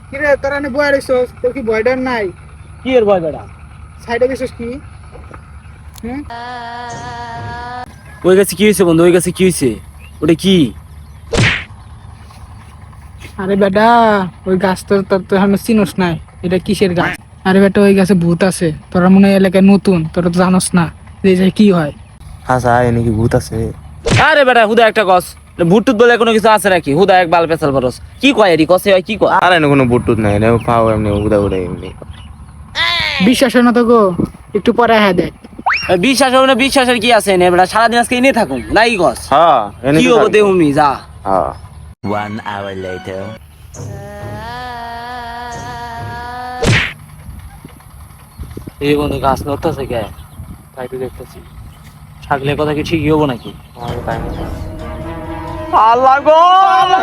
কি রে তোরা নে বয় রইছস তোর কি বয়ডার নাই? কি এর ভয় বেটা? সাইডে গেছস কি? হ্যাঁ ওই গাছে কি হয়েছে বন্ধু? ওই গাছে কি হয়েছে? ওটা কি? আরে বেটা ওই গাছ তো এখন চিনোস নাই, এটা কিসের গাছ? আরে বেটা ওই গাছে ভূত আছে, তোরা মনে হয় এলাকায় নতুন, তোরা তো জানোস না যে এই জায়গায় কি হয়। হাসা এনে কি ভূত আছে? আরে বেটা হুদা একটা গছ, ভুট্টুত বলে কোনো কিছু আছে নাকি? হুদা এক বাল পেছাল বরস কি কয় এরি কসে হয় কি কয়? আর এনে কোনো ভূত টুত নাই, এনে পাও এমনি উদা উদা এমনি। বিশ্বাস হয় না তো গো, একটু পরে হ্যাঁ দেখ। বিশ্বাস হবে না? বিশ্বাসের কি আছে এনে বেটা? সারাদিন আজকে এনে থাকুন নাই গছ হ্যাঁ এনে কি তো হবো দেহুমি যা। হ্যাঁ 1 hour later. এই বন্ধু গাছ নড়তেছে কে? তাই তো দেখতেছি। ছাগলের কথা কি ঠিকই হবো নাকি? তাই না? আল্লাহ গো আল্লাহ!